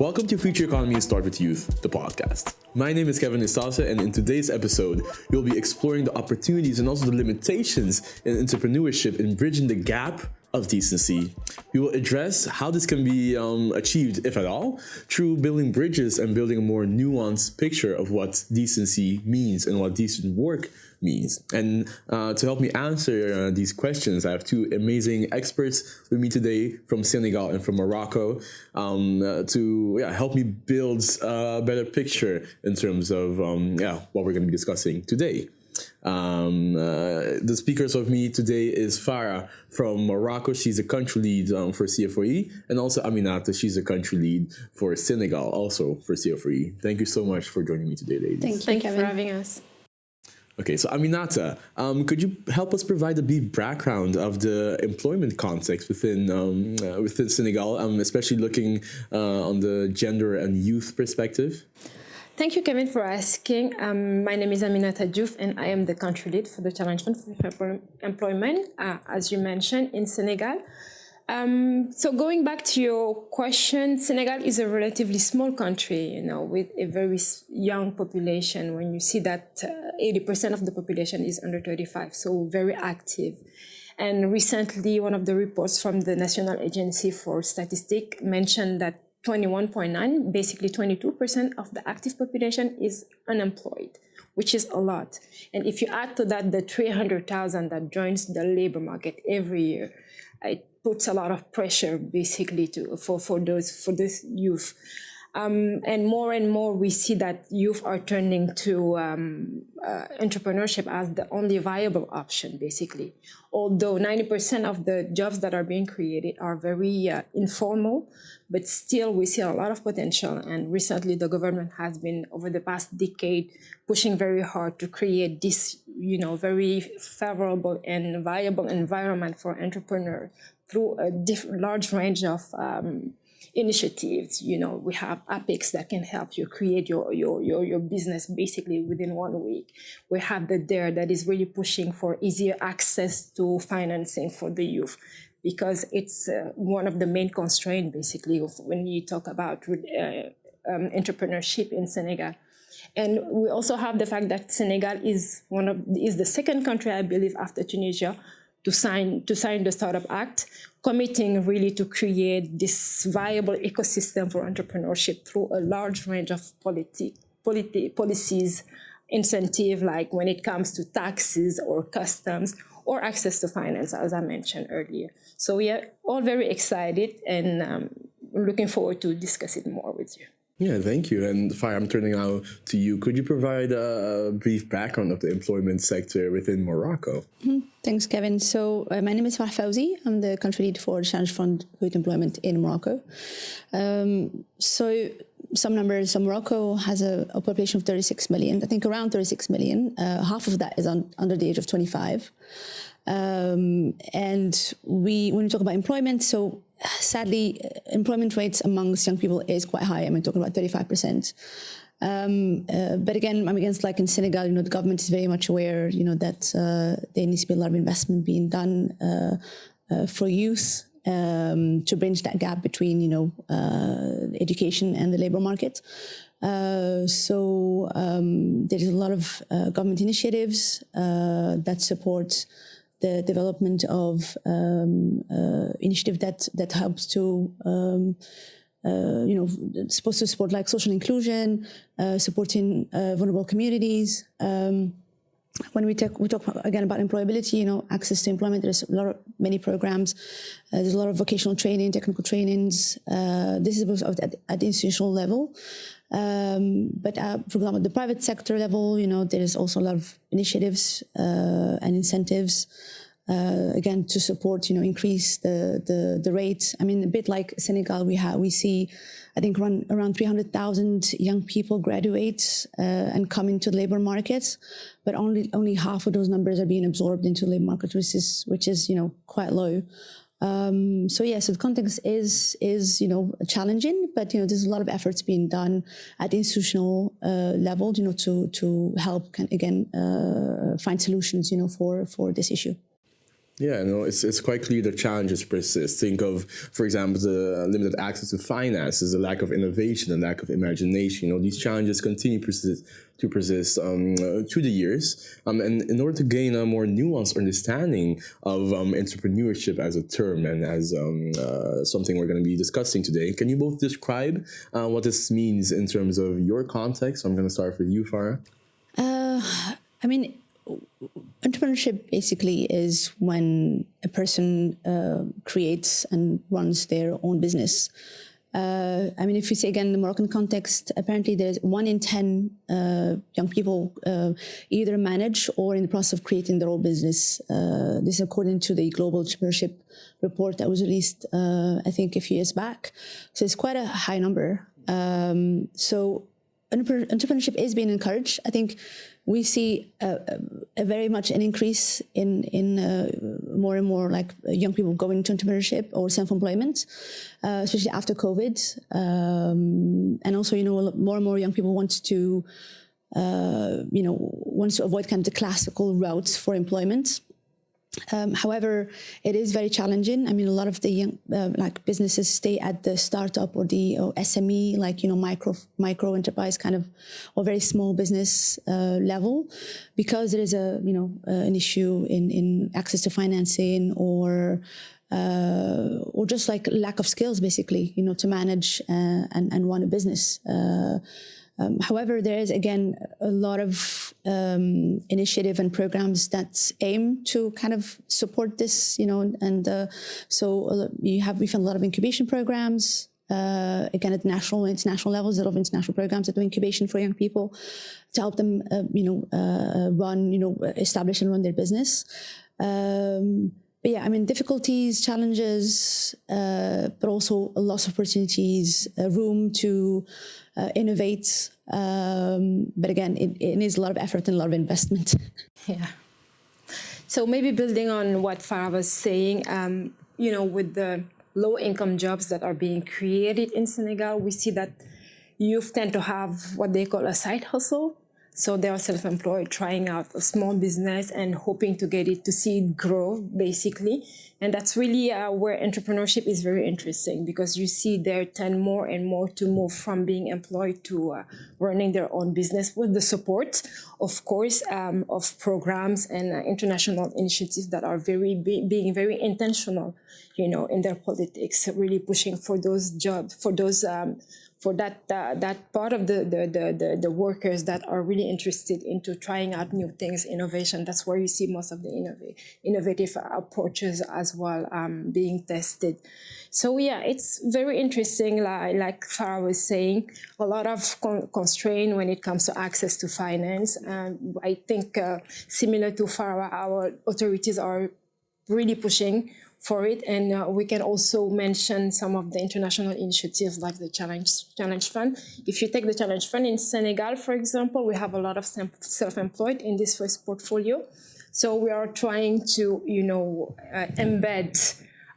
Welcome to Future Economies Start with Youth, the podcast. My name is Kevin Eustatia, and in today's episode, we'll be exploring the opportunities and also the limitations in entrepreneurship in bridging the gap of decency. We will address how this can be achieved, if at all, through building bridges and building a more nuanced picture of what decency means and what decent work means. And to help me answer these questions, I have two amazing experts with me today from Senegal and from Morocco to help me build a better picture in terms of what we're going to be discussing today. The speakers of me today is Farah from Morocco. She's a country lead for CFYE, and also Aminata. She's a country lead for Senegal, also for CFYE. Thank you so much for joining me today, ladies. Thank you for having us. Okay, so Aminata, could you help us provide a brief background of the employment context within Senegal, especially looking on the gender and youth perspective? Thank you, Kevin, for asking. My name is Aminata Diouf, and I am the country lead for the Challenge Fund for Employment, as you mentioned, in Senegal. So going back to your question, Senegal is a relatively small country, with a very young population. When you see that 80% of the population is under 35, so very active. And recently, one of the reports from the National Agency for Statistics mentioned that 21.9, basically 22% of the active population is unemployed, which is a lot. And if you add to that the 300,000 that joins the labor market every year, it puts a lot of pressure basically for this youth. And more we see that youth are turning to entrepreneurship as the only viable option, basically. Although 90% of the jobs that are being created are very informal, but still we see a lot of potential. And recently the government has been, over the past decade, pushing very hard to create this, very favorable and viable environment for entrepreneurs through a large range of initiatives. We have APEX that can help you create your business basically within 1 week. We have the DARE that is really pushing for easier access to financing for the youth, because it's one of the main constraints basically when you talk about entrepreneurship in Senegal. And we also have the fact that Senegal is the second country, I believe, after Tunisia, to sign the Startup Act, committing really to create this viable ecosystem for entrepreneurship through a large range of policies, incentive, like when it comes to taxes or customs or access to finance, as I mentioned earlier. So we are all very excited and looking forward to discussing more with you. Yeah, thank you. And Farah, I'm turning now to you. Could you provide a brief background of the employment sector within Morocco? Thanks, Kevin. So my name is Fawzi. I'm the country lead for the Challenge Fund for Employment in Morocco. So some numbers. So Morocco has a population of 36 million. I think around 36 million. Half of that is under the age of 25. And when we talk about employment, so sadly, employment rates amongst young people is quite high. I'm talking about 35%. But again, I'm against, like in Senegal, the government is very much aware, that there needs to be a lot of investment being done for youth to bridge that gap between, education and the labor market. So there is a lot of government initiatives that support the development of initiative that helps to, supposed to support like social inclusion, supporting vulnerable communities. When we talk again about employability, access to employment, there's many programs. There's a lot of vocational training, technical trainings. This is both at the institutional level. But for example, at the private sector level, there is also a lot of initiatives and incentives, again, to support, increase the rate. I mean, a bit like Senegal, we see, I think, around 300,000 young people graduate and come into the labor market, but only half of those numbers are being absorbed into the labor market, which is quite low. So the context is challenging, but there's a lot of efforts being done at the institutional level, to help find solutions, for this issue. Yeah, no, it's quite clear the challenges persist. Think of, for example, the limited access to finances, the lack of innovation, the lack of imagination. These challenges continue to persist through the years. And in order to gain a more nuanced understanding of entrepreneurship as a term and as something we're going to be discussing today, can you both describe what this means in terms of your context? I'm going to start with you, Farah. Entrepreneurship basically is when a person creates and runs their own business. If you say again in the Moroccan context, apparently there's 1 in 10 young people either manage or in the process of creating their own business. This is according to the Global Entrepreneurship report that was released, I think, a few years back. So it's quite a high number. So entrepreneurship is being encouraged. I think we see a very much an increase in more and more like young people going into entrepreneurship or self-employment, especially after COVID. And also, more and more young people want to avoid kind of the classical routes for employment. However, it is very challenging. A lot of the young businesses stay at the startup or the SME, micro enterprise kind of, or very small business level, because there is an issue in access to financing or just like lack of skills, basically, to manage and run a business. However, there is, again, a lot of initiative and programs that aim to kind of support this, so we found a lot of incubation programs, again, at national and international levels, a lot of international programs that do incubation for young people to help them, establish and run their business. But yeah, difficulties, challenges, but also lots of opportunities, room to innovate. But again, it needs a lot of effort and a lot of investment. Yeah. So maybe building on what Farah was saying, with the low-income jobs that are being created in Senegal, we see that youth tend to have what they call a side hustle. So they are self-employed, trying out a small business and hoping to see it grow, basically. And that's really where entrepreneurship is very interesting, because you see there tend more and more to move from being employed to running their own business with the support, of course, of programs and international initiatives that are being very intentional, in their politics, really pushing for those jobs, for those for that part of the workers that are really interested into trying out new things, innovation. That's where you see most of the innovative approaches as well being tested. So yeah, it's very interesting. Like Farah was saying, a lot of constraint when it comes to access to finance. I think similar to Farah, our authorities are really pushing for it, and we can also mention some of the international initiatives like the Challenge Fund. If you take the Challenge Fund in Senegal, for example, we have a lot of self-employed in this first portfolio. So we are trying to, embed,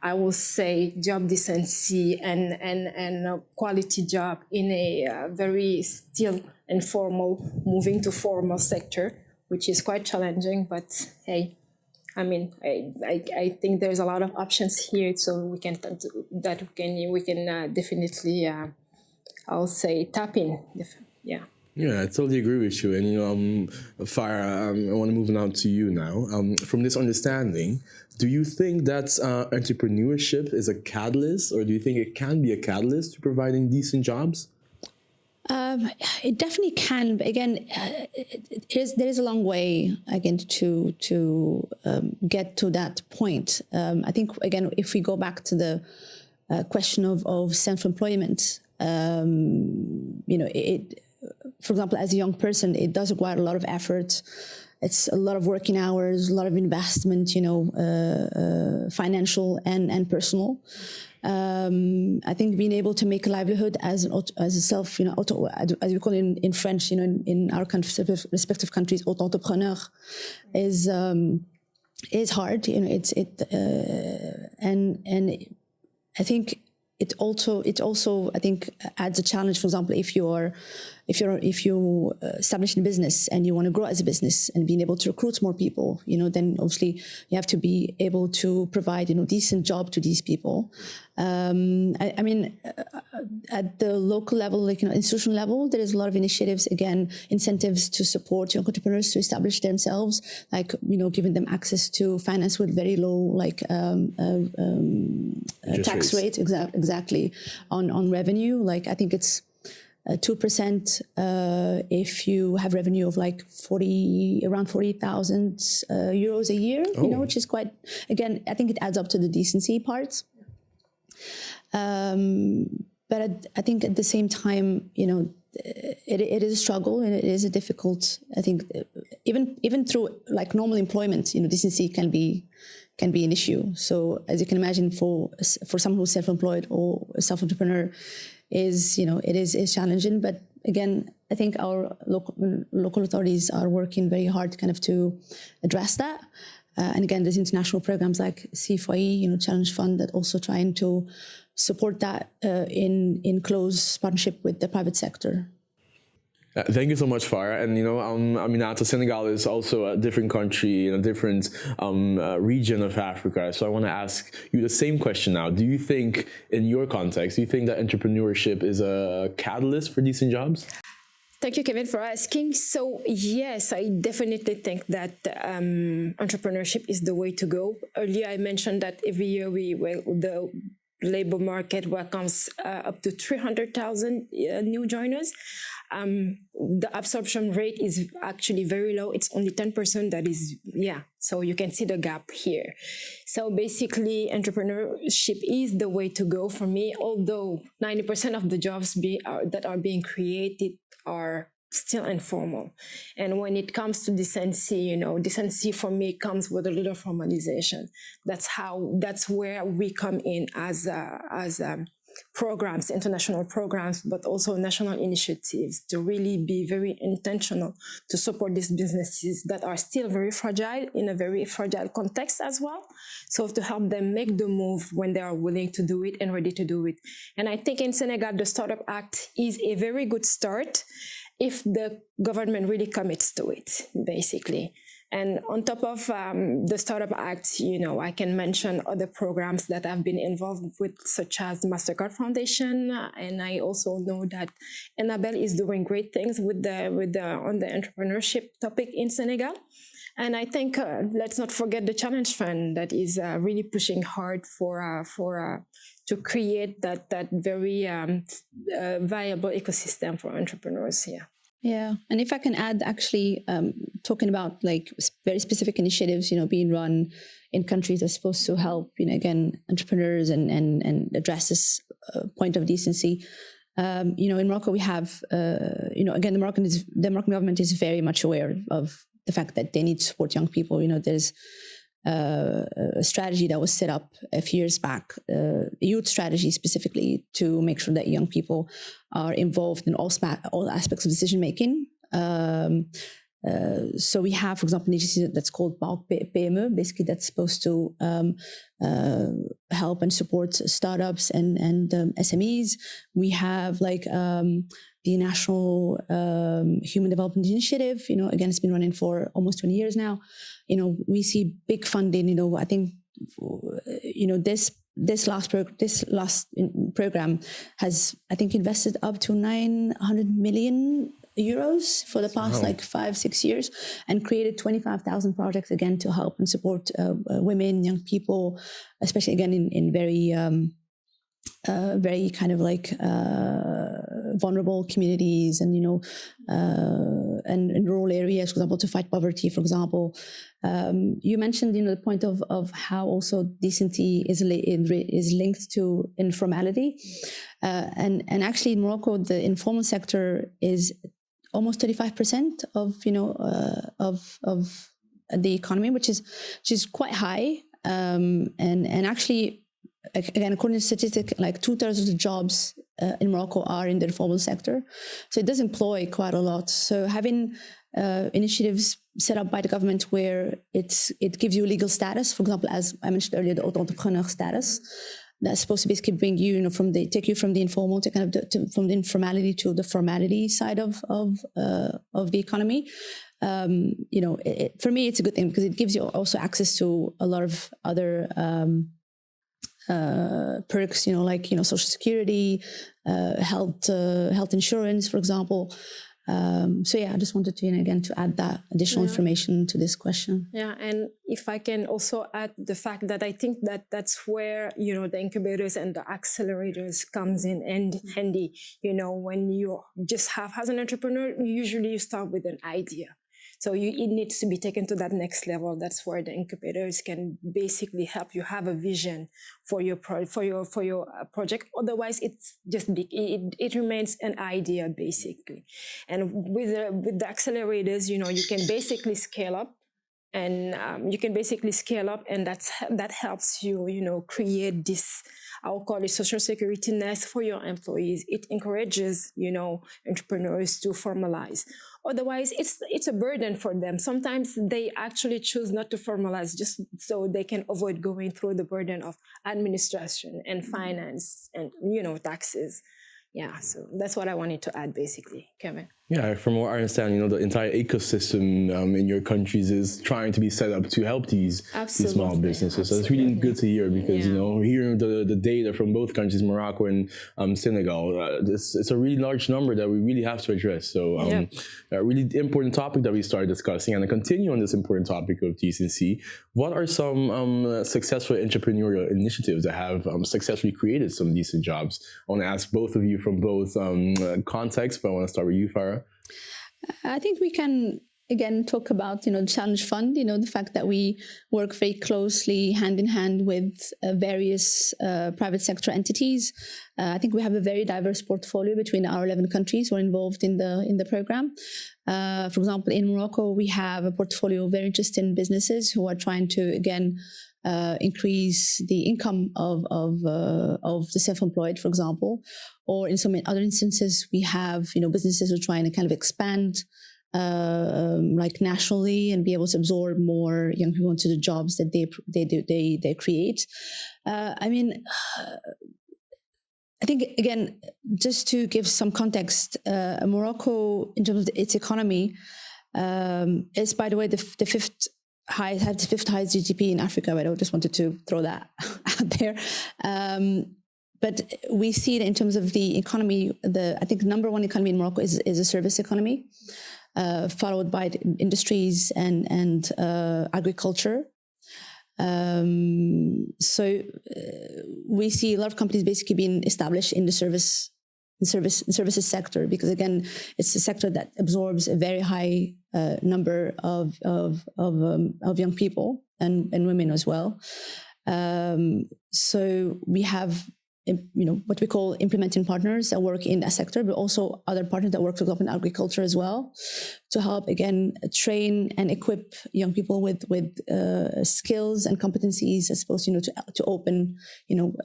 I will say, job decency and quality job in a very still informal, moving to formal sector, which is quite challenging, but hey, I think there's a lot of options here, so we can definitely, I'll say, tap in. Yeah. Yeah, I totally agree with you. And Farah, I want to move on to you now. From this understanding, do you think that entrepreneurship is a catalyst, or do you think it can be a catalyst to providing decent jobs? It definitely can, but again, there is a long way again to get to that point. I think again, if we go back to the question of self-employment, for example, as a young person, it does require a lot of effort. It's a lot of working hours, a lot of investment, financial and personal. I think being able to make a livelihood as a self, as we call it in French, in our respective countries, auto-entrepreneur, is hard. And I think it also I think adds a challenge. For example, if you're if you establish a business and you want to grow as a business and being able to recruit more people, then obviously you have to be able to provide, decent job to these people. I mean, at the local level, like, institutional level, there is a lot of initiatives, again, incentives to support young entrepreneurs to establish themselves, like, giving them access to finance with very low, like, tax rate, exactly, on revenue. Like, I think it's 2% if you have revenue of like around 40,000 euros a year, which is quite, again, I think it adds up to the decency parts. But I think at the same time, it is a struggle and it is a difficult, I think, even through like normal employment, decency can be an issue. So as you can imagine, for someone who's self-employed or a self-entrepreneur, it is challenging. But again, I think our local authorities are working very hard kind of to address that. And again, there's international programs like CFYE, Challenge Fund, that also trying to support that in close partnership with the private sector. Thank you so much, Farah. And Aminata, Senegal is also a different country in a different region of Africa. So I want to ask you the same question now. Do you think, in your context, that entrepreneurship is a catalyst for decent jobs? Thank you, Kevin, for asking. So yes, I definitely think that entrepreneurship is the way to go. Earlier, I mentioned that every year the labor market welcomes up to 300,000 new joiners. The absorption rate is actually very low. It's only 10% that is, so you can see the gap here. So basically, entrepreneurship is the way to go for me, although 90% of the jobs that are being created are still informal. And when it comes to decency, decency for me comes with a little formalization. That's where we come in as programs, international programs, but also national initiatives to really be very intentional to support these businesses that are still very fragile in a very fragile context as well. So to help them make the move when they are willing to do it and ready to do it. And I think in Senegal, the Startup Act is a very good start if the government really commits to it, basically. And on top of the Startup Act, I can mention other programs that I've been involved with, such as the MasterCard Foundation. And I also know that Annabelle is doing great things on the entrepreneurship topic in Senegal. And I think let's not forget the Challenge Fund that is really pushing hard to create that very viable ecosystem for entrepreneurs here. Yeah, and if I can add, actually, talking about like very specific initiatives, being run in countries that's supposed to help, again, entrepreneurs and address this point of decency. In Morocco, we have, again, the Moroccan government is very much aware of the fact that they need to support young people. There's a strategy that was set up a few years back, a youth strategy specifically, to make sure that young people are involved in all aspects of decision making. So we have, for example, an agency that's called PME, basically that's supposed to help and support startups and SMEs. We have like the National Human Development Initiative. Again, it's been running for almost 20 years now. We see big funding. I think this last program has, I think, invested up to 900 million euros for the past 5-6 years, and created 25,000 projects, again, to help and support women, young people, especially again in very kind of like vulnerable communities and and in rural areas, for example, to fight poverty, for example. You mentioned the point of how also decency is linked to informality, and actually in Morocco the informal sector is almost 35% of the economy, which is quite high, and actually, again, according to statistics, like 2/3 of the jobs in Morocco are in the informal sector. So it does employ quite a lot. So having initiatives set up by the government where it gives you legal status, for example, as I mentioned earlier, the auto-entrepreneur status, that's supposed to basically bring you, take you from the informal to kind of from the informality to the formality side of the economy. For me, it's a good thing because it gives you also access to a lot of other perks, Social Security, health insurance, for example. I just wanted to, again, to add that additional information to this question. Yeah, and if I can also add the fact that I think that that's where, the incubators and the accelerators comes in handy. When you just have, as an entrepreneur, usually you start with an idea. So it needs to be taken to that next level. That's where the incubators can basically help you have a vision for your project. Otherwise, it's just big. It remains an idea basically. And with the accelerators, you can basically scale up. And that helps you, create this, I'll call it social security nest for your employees. It encourages, entrepreneurs to formalize. Otherwise, it's a burden for them. Sometimes they actually choose not to formalize just so they can avoid going through the burden of administration and finance and, taxes. Yeah, so that's what I wanted to add, basically, Kevin. Yeah, from what I understand, the entire ecosystem in your countries is trying to be set up to help these small businesses. So it's really good to hear because, hearing the data from both countries, Morocco and Senegal, it's a really large number that we really have to address. So a really important topic that we started discussing, and to continue on this important topic of decency, what are some successful entrepreneurial initiatives that have successfully created some decent jobs? I want to ask both of you from both contexts, but I want to start with you, Farah. I think we can, again, talk about, the Challenge Fund, the fact that we work very closely hand in hand with various private sector entities. I think we have a very diverse portfolio between our 11 countries who are involved in the program. For example, in Morocco, we have a portfolio of very interesting businesses who are trying to, again, increase the income of the self-employed, for example. Or in some other instances, we have, businesses who are trying to kind of expand nationally and be able to absorb more young people into the jobs that they create. I think, again, just to give some context, Morocco, in terms of its economy, is, by the way, the fifth highest GDP in Africa. Right? I just wanted to throw that out there. But we see it in terms of the economy. I think number one economy in Morocco is a service economy, followed by industries and agriculture. So we see a lot of companies basically being established in the services sector because, again, it's a sector that absorbs a very high number of young people and women as well. So we have what we call implementing partners that work in that sector, but also other partners that work, for example, in agriculture as well, to help, again, train and equip young people with skills and competencies as opposed, to open,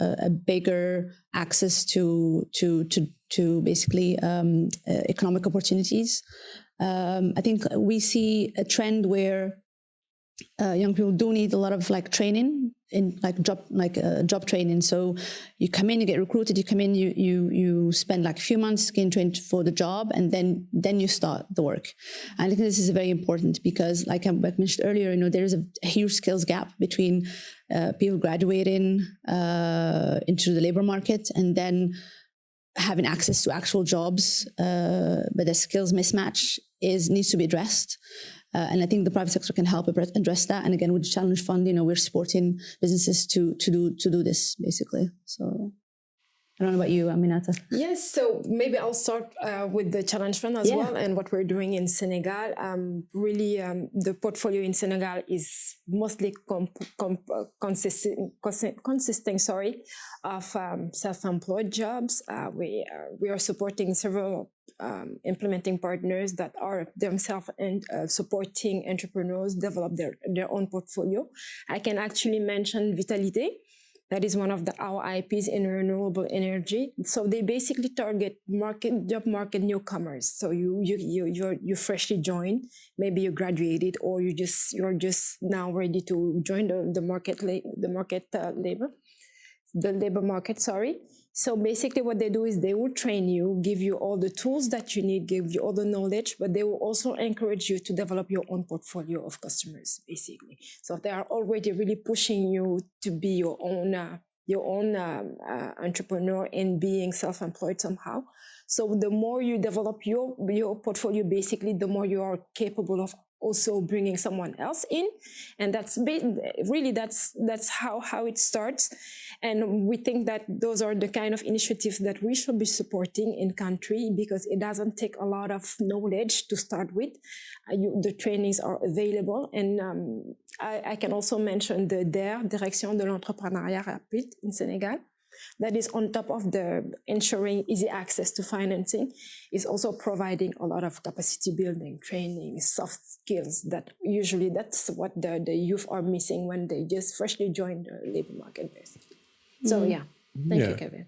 a bigger access to basically economic opportunities. I think we see a trend where young people do need a lot of training in job training. So you come in, you get recruited, you come in, you spend a few months getting trained for the job, and then you start the work. And I think this is very important because, like I mentioned earlier, there is a huge skills gap between people graduating into the labor market and then having access to actual jobs, but the skills mismatch needs to be addressed. And I think the private sector can help address that. And again, with the Challenge Fund, we're supporting businesses to do this, basically. So I don't know about you, Aminata. Yes, so maybe I'll start with the Challenge Fund as well and what we're doing in Senegal. The portfolio in Senegal is mostly consisting of self-employed jobs. We are supporting several implementing partners that are themselves and supporting entrepreneurs develop their own portfolio. I can actually mention Vitalite. That is one of our IPs in renewable energy. So they basically target job market newcomers. So you freshly joined, maybe you graduated, or you're just now ready to join the market labor. labor market, sorry. So basically what they do is they will train you, give you all the tools that you need, give you all the knowledge, but they will also encourage you to develop your own portfolio of customers, basically. So they are already really pushing you to be your own entrepreneur and being self-employed somehow. So the more you develop your portfolio, basically, the more you are capable of also bringing someone else in, and that's how it starts. And we think that those are the kind of initiatives that we should be supporting in country, because it doesn't take a lot of knowledge to start with. The trainings are available, and I can also mention the DER, Direction de l'Entrepreneuriat Rapide in Senegal. That is on top of the ensuring easy access to financing, is also providing a lot of capacity building, training, soft skills that usually that's what the youth are missing when they just freshly join the labor market. So thank you, Kevin.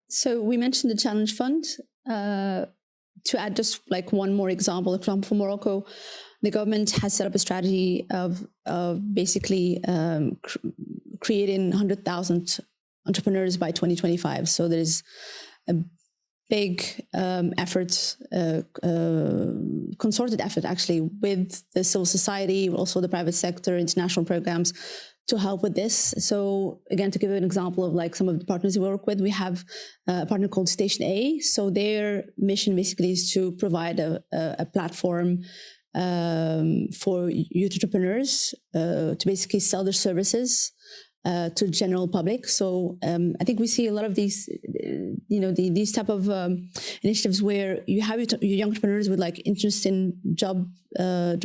So we mentioned the Challenge Fund. To add just like one more example, for Morocco, the government has set up a strategy of basically creating 100,000 entrepreneurs by 2025. So there's a big effort, concerted effort actually, with the civil society, also the private sector, international programs to help with this. So again, to give you an example of like some of the partners we work with, we have a partner called Station A. So their mission basically is to provide a platform for youth entrepreneurs to basically sell their services to the general public. So I think we see a lot of these, these type of initiatives where you have your young entrepreneurs with like interest in job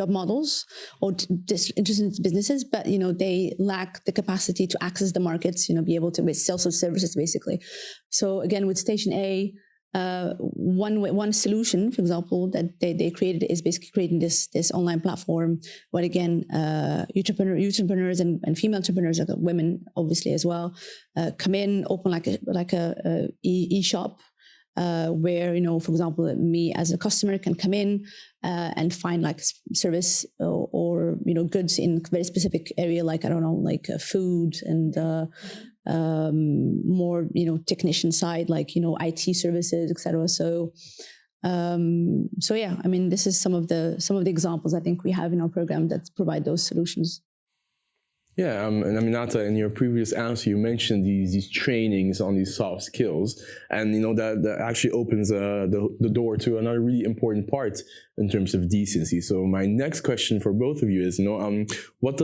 models or just interest in businesses, but they lack the capacity to access the markets, be able to sell some services basically. So again, with Station A, one solution, for example, that they created is basically creating this online platform where again, youth entrepreneurs and female entrepreneurs, like women obviously as well, come in, open like a e-shop where, for example, me as a customer can come in and find like service or goods in very specific area, like, I don't know, like food and more, technician side, like, IT services, etc. So yeah, I mean, this is some of the examples I think we have in our program that provide those solutions. Yeah, and Aminata, in your previous answer, you mentioned these trainings on these soft skills, and that actually opens the door to another really important part in terms of decency. So my next question for both of you is, what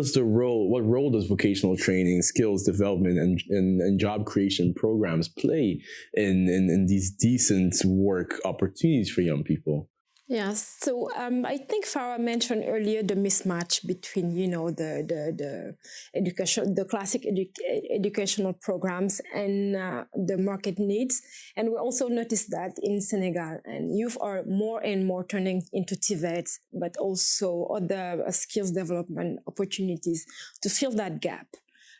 role does vocational training, skills development, and job creation programs play in these decent work opportunities for young people? Yes, so I think Farah mentioned earlier the mismatch between the education, the classic educational programs and the market needs, and we also noticed that in Senegal, and youth are more and more turning into TVETs, but also other skills development opportunities to fill that gap.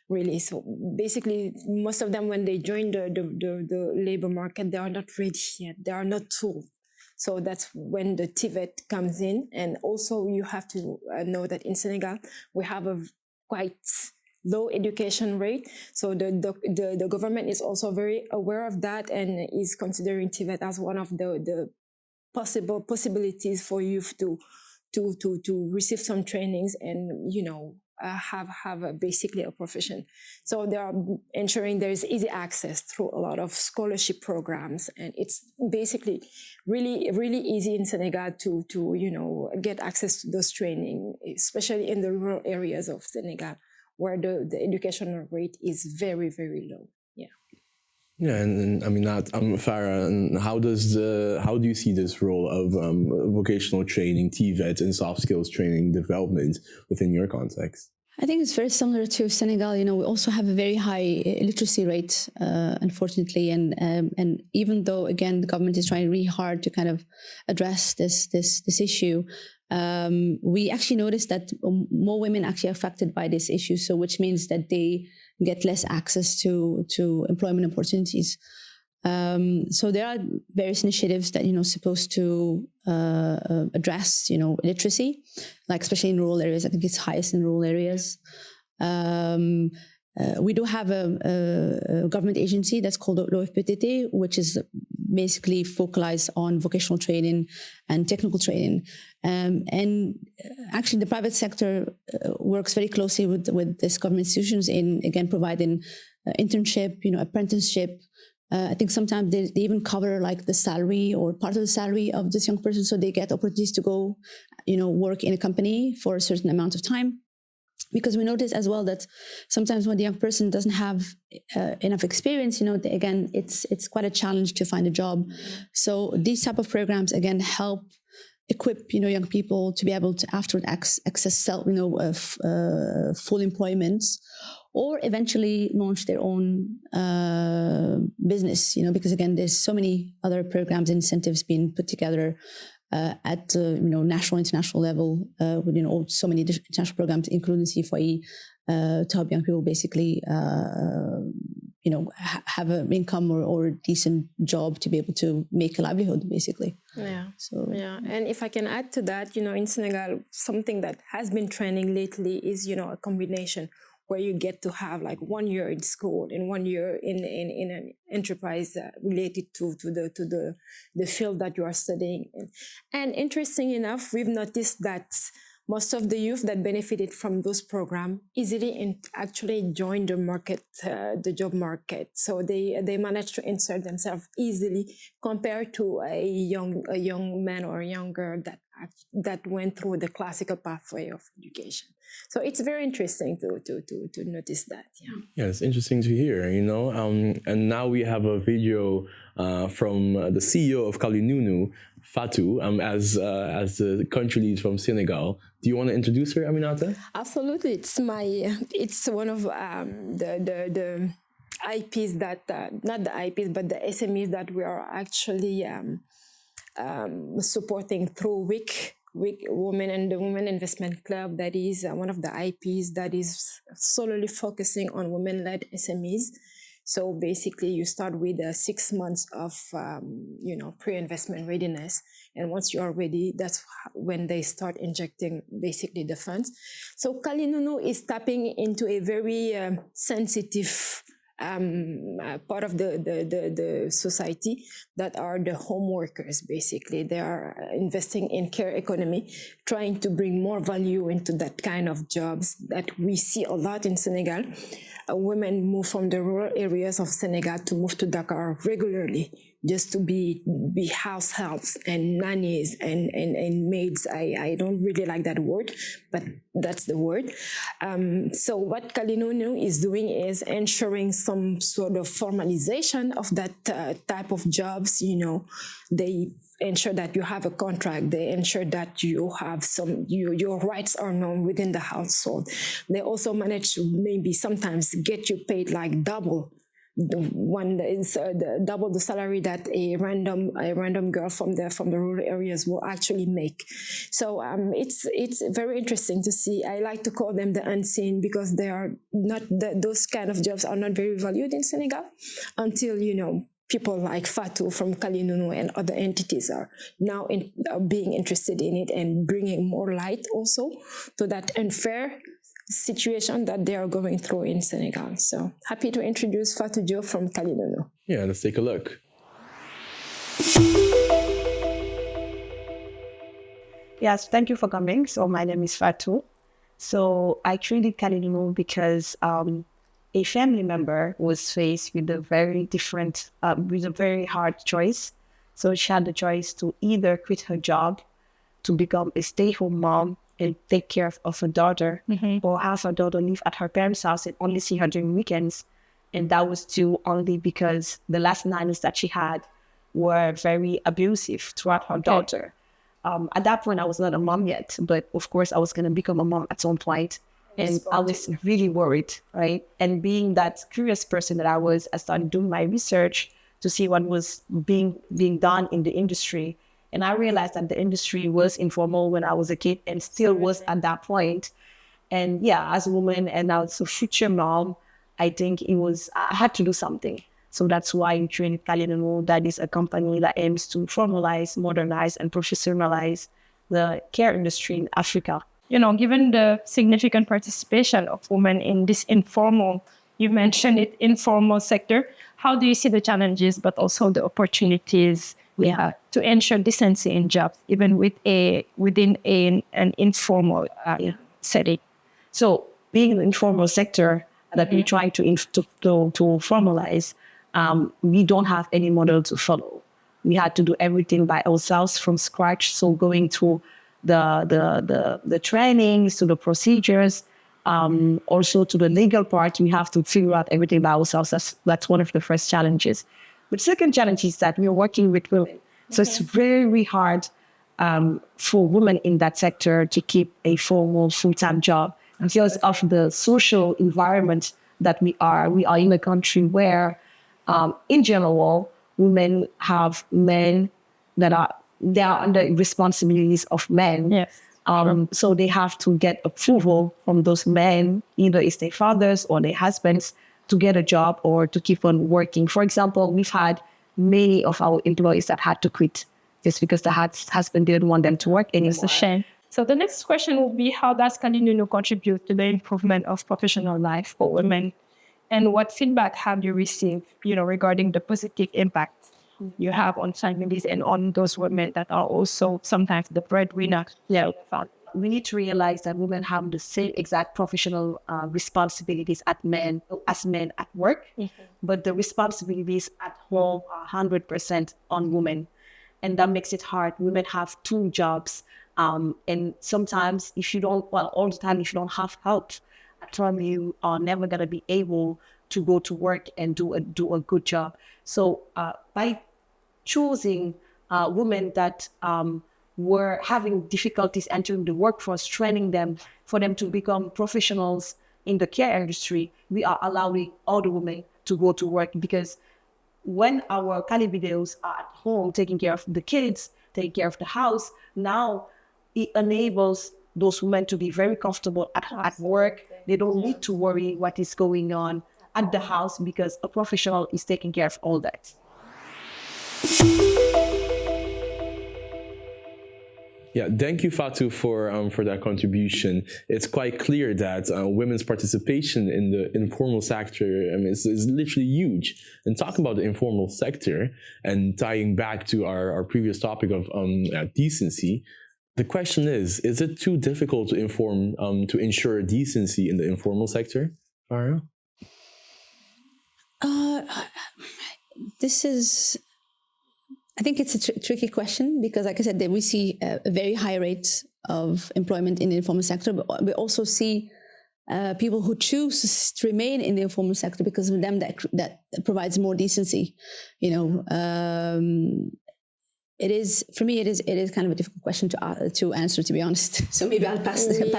Really, so basically, most of them, when they join the labor market, they are not ready yet. They are not tooled. So that's when the TVET comes in. And also you have to know that in Senegal, we have a quite low education rate. So the government is also very aware of that and is considering TVET as one of the possibilities for youth to receive some trainings and, have basically a profession. So they are ensuring there is easy access through a lot of scholarship programs, and it's basically really, really easy in Senegal to get access to those training, especially in the rural areas of Senegal, where the educational rate is very, very low. Yeah, and I mean, Farah, and how do you see this role of vocational training, TVET, and soft skills training development within your context? I think it's very similar to Senegal. We also have a very high literacy rate, unfortunately, and even though again the government is trying really hard to kind of address this issue, we actually noticed that more women actually are affected by this issue. So, which means that they get less access to employment opportunities. So there are various initiatives that supposed to address literacy, like especially in rural areas. I think it's highest in rural areas. We do have a government agency that's called l'OFPTT, which is basically focalized on vocational training and technical training. And actually, the private sector works very closely with these government institutions in, again, providing internship, apprenticeship. I think sometimes they even cover like the salary or part of the salary of this young person, so they get opportunities to go, work in a company for a certain amount of time. Because we notice as well that sometimes when the young person doesn't have enough experience, again, it's quite a challenge to find a job. So these type of programs, again, help equip, young people to be able to afterward access full employment, or eventually launch their own business, because again, there's so many other programs, incentives being put together at national, international level, with so many international programs, including CFYE, to help young people basically, have an income or a decent job to be able to make a livelihood, basically. Yeah. So yeah, and if I can add to that, in Senegal, something that has been trending lately is a combination where you get to have like 1 year in school and 1 year in an enterprise related to the field that you are studying in. And interesting enough, we've noticed that most of the youth that benefited from those programs easily actually joined the job market. So they managed to insert themselves easily compared to a young man or a young girl that went through the classical pathway of education. So it's very interesting to notice that. Yeah, it's interesting to hear, and now we have a video from the CEO of Calinounou, Fatou, as the country lead from Senegal. Do you want to introduce her, Aminata? Absolutely. It's one of the IPs that, not the IPs, but the SMEs that we are actually supporting through WIC Women and the Women Investment Club. That is one of the IPs that is solely focusing on women-led SMEs. So basically, you start with 6 months of pre-investment readiness, and once you are ready, that's when they start injecting basically the funds. So Calinounou is tapping into a very sensitive part of the society, that are the home workers. Basically, they are investing in care economy, trying to bring more value into that kind of jobs that we see a lot in Senegal. Women move from the rural areas of Senegal to move to Dakar regularly, just to be house helps and nannies and maids. I don't really like that word, but that's the word. So what Calinounou is doing is ensuring some sort of formalization of that type of jobs. They ensure that you have a contract. They ensure that you have your rights are known within the household. They also manage to maybe sometimes get you paid like double double the salary that a random girl from the rural areas will actually make. So it's very interesting to see. I like to call them the unseen, because they are not those kind of jobs are not very valued in Senegal until people like Fatou from Calinounou and other entities are now being interested in it and bringing more light also to that unfair situation that they are going through in Senegal. So happy to introduce Fatou Diop from Calinounou. Yeah, let's take a look. Yes, thank you for coming. So my name is Fatou. So I created Calinounou because a family member was faced with a very hard choice. So she had the choice to either quit her job to become a stay-at-home mom and take care of her daughter, or have her daughter live at her parents' house and only see her during weekends. And that was too only because the last nannies that she had were very abusive toward her daughter. At that point, I was not a mom yet, but of course I was going to become a mom at some point. And I was really worried, right? And being that curious person that I was, I started doing my research to see what was being done in the industry. And I realized that the industry was informal when I was a kid and still was at that point. And yeah, as a woman and as a future mom, I think I had to do something. So that's why I created Calinounou. That is a company that aims to formalize, modernize, and professionalize the care industry in Africa. Given the significant participation of women in this informal You mentioned it, informal sector. How do you see the challenges, but also the opportunities we have to ensure decency in jobs, even within an informal setting? So being in the informal sector that we're trying to formalize, we don't have any model to follow. We had to do everything by ourselves from scratch. So going through the trainings, to the procedures, also to the legal part, we have to figure out everything by ourselves. That's one of the first challenges. But second challenge is that we're working with women. So it's very hard for women in that sector to keep a formal full-time job because of the social environment that we are. We are in a country where, in general, women have men they are under responsibilities of men. Yes. So they have to get approval from those men, either it's their fathers or their husbands, to get a job or to keep on working. For example, we've had many of our employees that had to quit just because the husband didn't want them to work anymore. It's a shame. So the next question will be, how does Calinounou contribute to the improvement of professional life for women? And what feedback have you received, regarding the positive impact you have on families and on those women that are also sometimes the breadwinner? Yeah. We need to realize that women have the same exact professional responsibilities as men at work, but the responsibilities at home are 100% on women. And that makes it hard. Women have 2 jobs. And sometimes all the time, if you don't have help, actually you are never going to be able to go to work and do a good job. So by choosing women that were having difficulties entering the workforce, training them for them to become professionals in the care industry, we are allowing all the women to go to work, because when our Calibidos are at home taking care of the kids, taking care of the house, now it enables those women to be very comfortable at work. They don't need to worry what is going on at the house because a professional is taking care of all that. Yeah, thank you, Fatou, for that contribution. It's quite clear that women's participation in the informal sector is literally huge. And talking about the informal sector and tying back to our previous topic of decency, the question is it too difficult to ensure decency in the informal sector, Farah? I think it's a tricky question because, like I said, we see a very high rate of employment in the informal sector, but we also see people who choose to remain in the informal sector because of them that provides more decency. It is kind of a difficult question to answer, to be honest. So maybe I'll pass it on to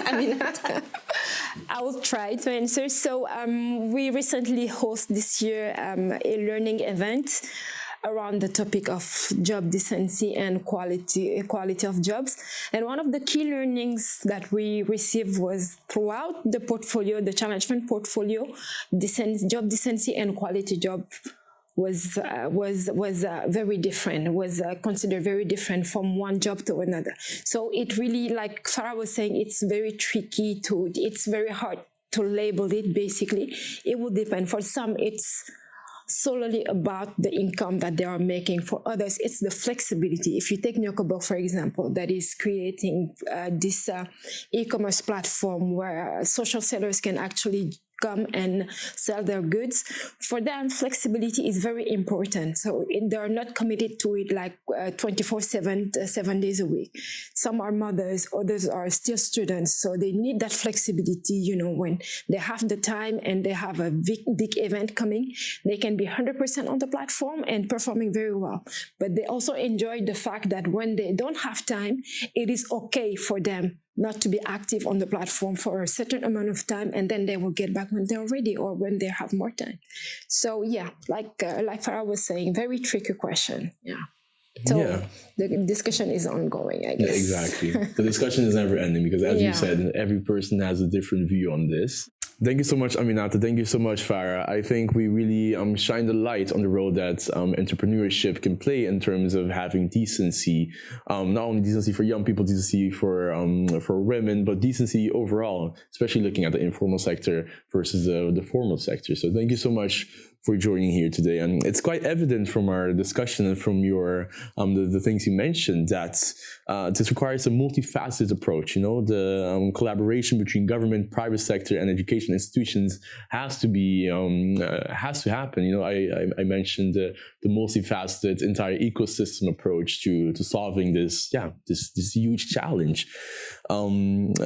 Aminata. I will try to answer. So we recently hosted this year a learning event around the topic of job decency and equality of jobs. And one of the key learnings that we received was throughout the portfolio, the Challenge Fund portfolio, job decency and quality job was very different, was considered very different from one job to another. So it really, like Farah was saying, it's very tricky it's very hard to label it, basically. It will depend. For some, it's solely about the income that they are making. For others, it's the flexibility. If you take Nyokobo, for example, that is creating this e-commerce platform where social sellers can actually come and sell their goods. For them, flexibility is very important. So they're not committed to it like 24/7, 7 days a week. Some are mothers, others are still students. So they need that flexibility, when they have the time and they have a big event coming, they can be 100% on the platform and performing very well. But they also enjoy the fact that when they don't have time, it is okay for them not to be active on the platform for a certain amount of time, and then they will get back when they're ready or when they have more time. So yeah, like Farah was saying, very tricky question. Yeah. So the discussion is ongoing, I guess. Yeah, exactly. The discussion is never ending because, as you said, every person has a different view on this. Thank you so much, Aminata. Thank you so much, Farah. I think we really shine the light on the role that entrepreneurship can play in terms of having decency, not only decency for young people, decency for women, but decency overall, especially looking at the informal sector versus the formal sector. So thank you so much for joining here today. And it's quite evident from our discussion and from your the things you mentioned that this requires a multifaceted approach. The collaboration between government, private sector, and education institutions has to happen. I mentioned the multifaceted entire ecosystem approach to solving this huge challenge. Thank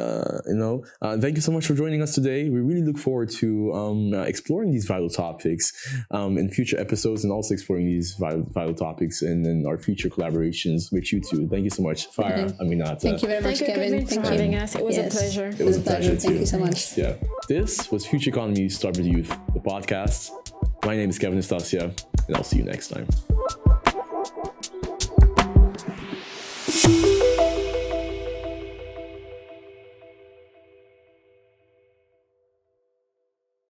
you so much for joining us today. We really look forward to exploring these vital topics in future episodes, and also exploring these vital topics in our future collaborations with you too. Thank you so much, Farah, Aminata. Thank you very much, Kevin. Thank you for having us. It was a pleasure. It was a pleasure too. Thank you so much. Yeah. This was Future Economies Start with Youth, the podcast. My name is Kevin Eustatia, and I'll see you next time.